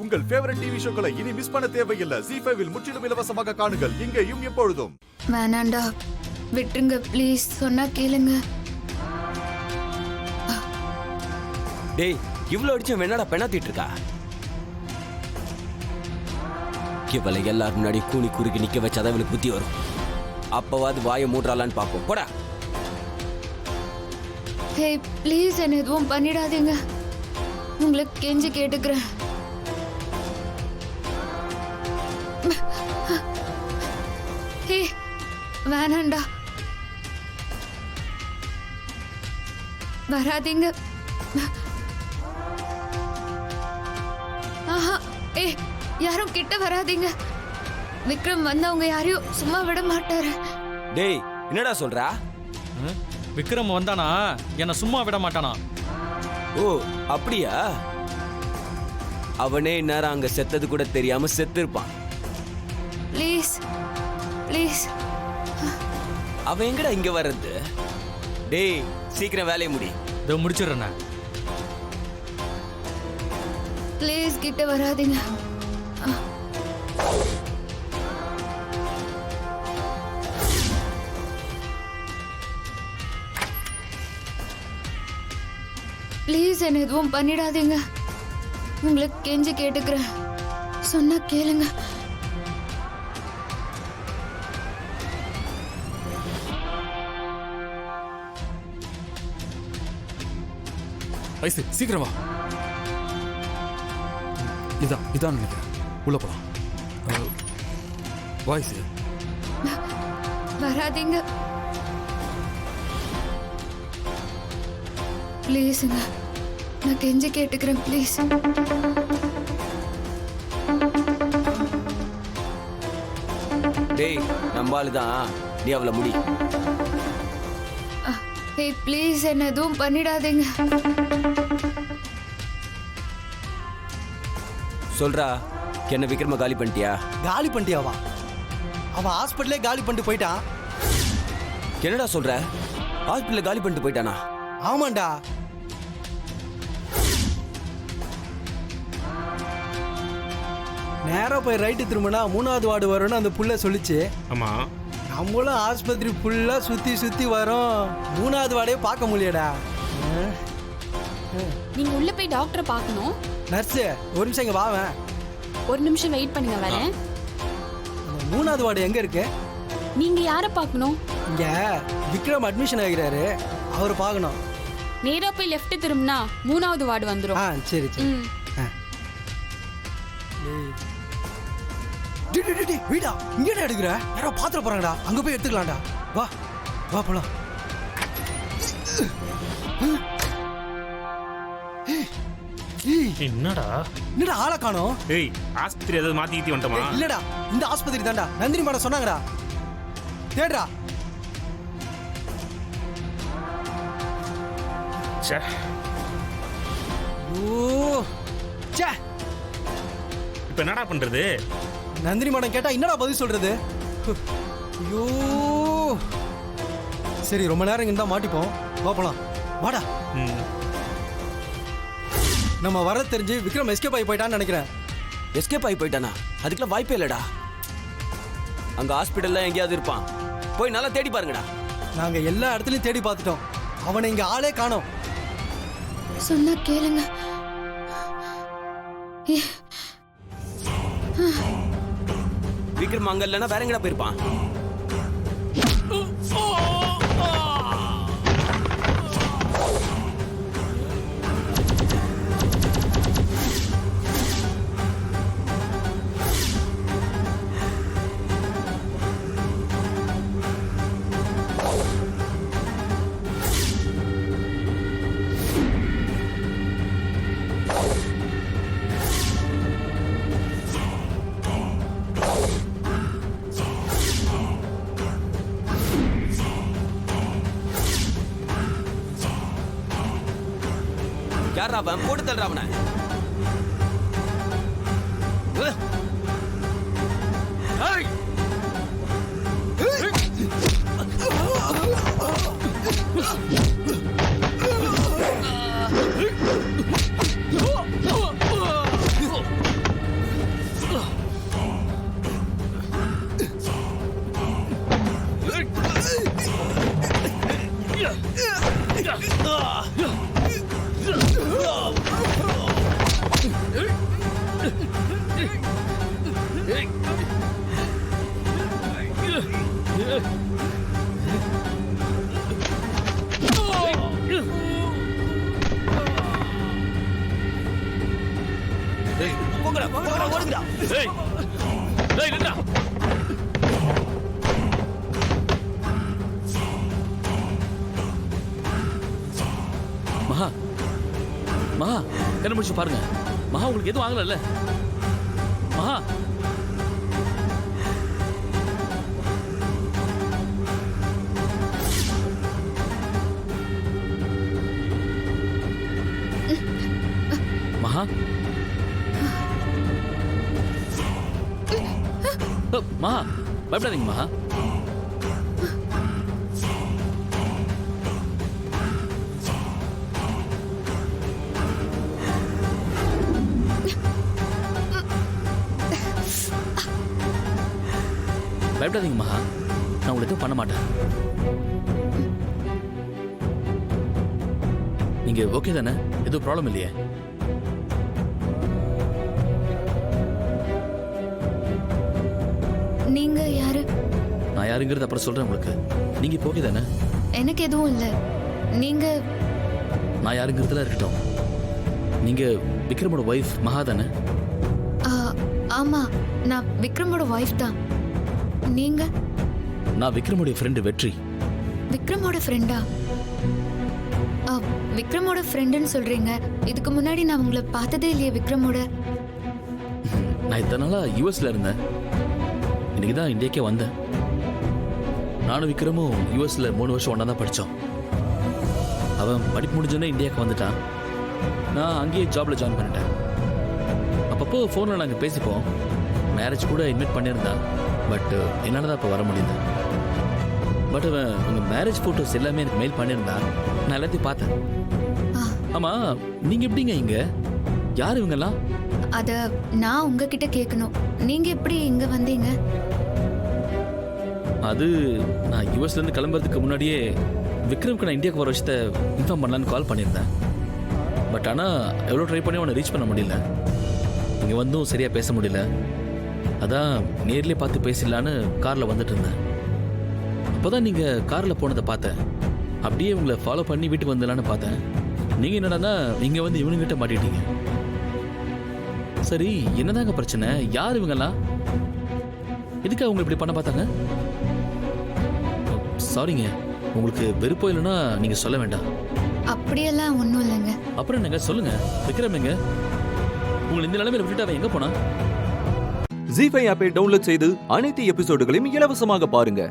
உங்கள் favourite TV ஷோக்களை இனி miss பண்ண தேவையில்லை. ZEE5 இல் முற்றிலும் இலவசமாக காணுங்கள். இங்கேயும் எப்பொழுதும். வேணாண்டா, விட்டுருங்க ப்ளீஸ். சொன்னா கேளுங்க. டேய், இவ்வளவு அடிச்சும் என்னடா பெண்ணாத்திட்டு இருக்கா? இவளை எல்லாரும் முன்னாடி கூனி குறுக்கி நிக்க வச்சாதான் இவளுக்கு புத்தி வரும். அப்பவாது வாயை மூடுறாளான்னு பாப்போம். போடா. ஹே ப்ளீஸ், என்ன எதுவும் பண்ணிடாதீங்க. உங்களுக்கு கெஞ்சி கேட்டுக்கிறேன். ஹே வேணாண்டா, வராதீங்க. ஆஹா, ஏ யாரும் கிட்ட வராதீங்க. விக்ரம் வந்தவங்க யாரையும் சும்மா விட மாட்டாரு. டேய், என்னடா சொல்றா? விக்ரம் வந்தானா என்ன சும்மா விட மாட்டானா? ஓ அப்படியா? அவனே இந்நேரம் அங்க செத்தது கூட தெரியாம செத்து இருப்பான். Please please. அவன் எங்கடா இங்க வர்றது? டேய், சீக்கிரம் வேலையை முடி. இதோ முடிச்சிடுறேண்ணே. ப்ளீஸ் கிட்ட வராதீங்க. ப்ளீஸ் என்ன எதுவும் பண்ணிடாதீங்க. உங்களுக்கு கெஞ்சி கேட்டுக்கிறேன். சொன்னா கேளுங்க. ஐசு சீக்கிரம் வா. இதான் நினைக்கிறேன். உள்ள போலாம். வாய்ஸ் வராதீங்க ப்ளீஸுங்க. நான் கெஞ்சி கேட்டுக்கிறேன் ப்ளீஸ். டேய், நம்பாலுதான். நீ அவளை முடி. ஏய் ப்ளீஸ் என்ன எதுவும் பண்ணிடாதீங்க. சொல்றா, என்ன விக்ரம காலி பண்ணிட்டியா? காலி பண்ணிட்டியாவா? அவன் ஹாஸ்பிட்டலே காலி பண்ணிட்டு போயிட்டான். என்னடா சொல்ற? ஹாஸ்பிட்டல காலி பண்ணிட்டு போயிட்டானா? ஆமாண்டா. நேரா போய் ரைட்டு திரும்பினா 3வது வார்டு வரும்னு அந்த புள்ள சொல்லிச்சு. ஆமா, நம்மளும் ஆஸ்பத்திரி ஃபுல்லா சுத்தி சுத்தி வரோம். 3வது வார்டே பார்க்க முடியலடா. நீங்க உள்ள போய் டாக்டரை பார்க்கணும். நர்ஸு ஒரு நிமிஷம் இங்க வாவேன். ஒரு நிமிஷம் வெயிட் பண்ணுங்க, வரேன். 3வது வார்டு எங்க இருக்கு? நீங்க யாரை பார்க்கணும்? இங்க விக்ரம் அட்மிஷன் ஆகிறாரு, அவரை பார்க்கணும். நேரா போய் லெஃப்ட் திரும்பினா 3வது வார்டு வந்துரும். சரி சரி. வீடா இங்கடா எடுக்கிற? யாரோ பாத்திர போறாங்கடா, அங்க போய் எடுத்துக்கலாம்டா. வா வா போலாம். என்னடா ஆளை காணோம்? ஏய், ஆஸ்பத்திரி ஏதாவது மாத்தி வந்துட்டோமா? இல்லடா, இந்த ஆஸ்பத்திரி தான்டா. நந்தினி மேடம் சொன்னாங்கடா. தேடுறா. ச்சே. ஓ ச்சே. இப்போ என்னடா பண்றது? நந்தினி மேடம் கேட்டா என்னடா பதில் சொல்றது? ஐயோ. சரி, ரொம்ப நேரம் இங்க இருந்தா மாட்டிப்போம். வா போலாம். வாடா. நம்ம வர தெரிஞ்சு விக்ரம் எஸ்கேப் ஆகி போயிட்டான்னு நினைக்கிறேன். எஸ்கேப் ஆகி போயிட்டானா? அதுக்கெல்லாம் வாய்ப்பே இல்லடா. அங்க ஹாஸ்பிட்டல்ல எங்கேயாவது இருப்பான். போய் நல்லா தேடி பாருங்கடா. நாங்க எல்லா இடத்துலயும் தேடி பார்த்துட்டோம். அவனை இங்க ஆளே காணோம். சொன்னா கேளுங்க. விக்ரம் அங்க இல்லைன்னா வேற எங்கடா போயிருப்பான்? யாரா அவன்? போட்டு தள்ளுறா அவனை. ஏய் ஏய் நில்லா. மகா மகா கண்ண முடிச்சு பாருங்க. மகா உங்களுக்கு எதுவும் ஆகல? மகா மகா மகா பயப்படாதீங்க மகா. பயப்படாதீங்க மகா, நான் உங்களுக்கு எதுவும் பண்ண மாட்டேன். நீங்க ஓகே தானே? எதுவும் ப்ராப்ளம் இல்லையே? நீங்க யாரு? நான் யாருங்கிறது அப்புறம் சொல்றேன் உங்களுக்கு. நீங்க இப்போ ஓகே தானே? எனக்கு எதுவும் இல்ல. நீங்க நான் யாருங்கிறதுல இருக்கட்டும். நீங்க விக்ரமோட ஒய்ஃப் மகா தானே? ஆமா, நான் விக்ரமோட ஒய்ஃப் தான். நீங்க? நான் விக்ரமோட ஃப்ரெண்டு வெற்றி. விக்ரமோட ஃப்ரெண்டா? விக்ரமோட ஃப்ரெண்டுன்னு சொல்றீங்க. இதுக்கு முன்னாடி நான் உங்களை பார்த்ததே இல்லையே விக்ரமோட. நான் இத்தனை நாளா யூஎஸ்ல இருந்தேன். இன்னைக்கு தான் இந்தியாக்கே வந்தேன். நானும் விக்ரமும் யூஎஸ்ல 3 வருஷம் ஒன்றா தான் படித்தோம். அவன் படிப்பு முடிஞ்சோன்னே இந்தியாவுக்கு வந்துட்டான். நான் அங்கேயே ஜாப்ல ஜாயின் பண்ணிட்டேன். அப்பப்போ ஃபோனில் நாங்கள் பேசிப்போம். மேரேஜ் கூட இன்வைட் பண்ணியிருந்தான். பட் என்னால் தான் இப்போ வர முடியல. பட் அவன் உங்கள் மேரேஜ் ஃபோட்டோஸ் எல்லாமே எனக்கு மெயில் பண்ணியிருந்தான். நான் எல்லாத்தையும் பார்த்தேன். ஆமாம், நீங்கள் எப்படிங்க இங்கே? யார் இவங்கெல்லாம்? அத நான் உங்ககிட்ட கேட்கணும். நீங்க எப்படி இங்க வந்தீங்க? அது நான் யூஎஸ்லேருந்து கிளம்புறதுக்கு முன்னாடியே விக்ரம்க்கு நான் இந்தியாவுக்கு வர விஷயத்தை இன்ஃபார்ம் பண்ணலான்னு கால் பண்ணியிருந்தேன். பட் ஆனால் எவ்வளோ ட்ரை பண்ணி அவனை ரீச் பண்ண முடியல. இங்கே வந்தும் சரியாக பேச முடியல. அதான் நேர்லேயே பார்த்து பேசிடலான்னு காரில் வந்துட்டு இருந்தேன். அப்போ தான் நீங்கள் காரில் போனதை பார்த்தேன். அப்படியே உங்களை ஃபாலோ பண்ணி வீட்டுக்கு வந்துடலான்னு பார்த்தேன். நீங்கள் என்னடான்னா இங்கே வந்து இவனுங்கிட்ட மாட்டிட்டீங்க. சரி, என்னதாங்க பிரச்சனை? யார் இவங்கெல்லாம்? எதுக்கு அவங்க இப்படி பண்ண பார்த்தாங்க? சாரிங்க, உங்களுக்கு வெறுப்போ இல்லைன்னா நீங்கள் சொல்ல வேண்டாம். அப்படியெல்லாம் ஒன்றும் இல்லைங்க. அப்புறம் என்னங்க சொல்லுங்க. விக்ரம் எங்க? உங்களை இந்த நிலைமையில விட்டுட்டு அவன் எங்க போனா? ஜீ5 ஆப்பை டவுன்லோட் செய்து அனைத்து எபிசோடுகளையும் இலவசமாக பாருங்க.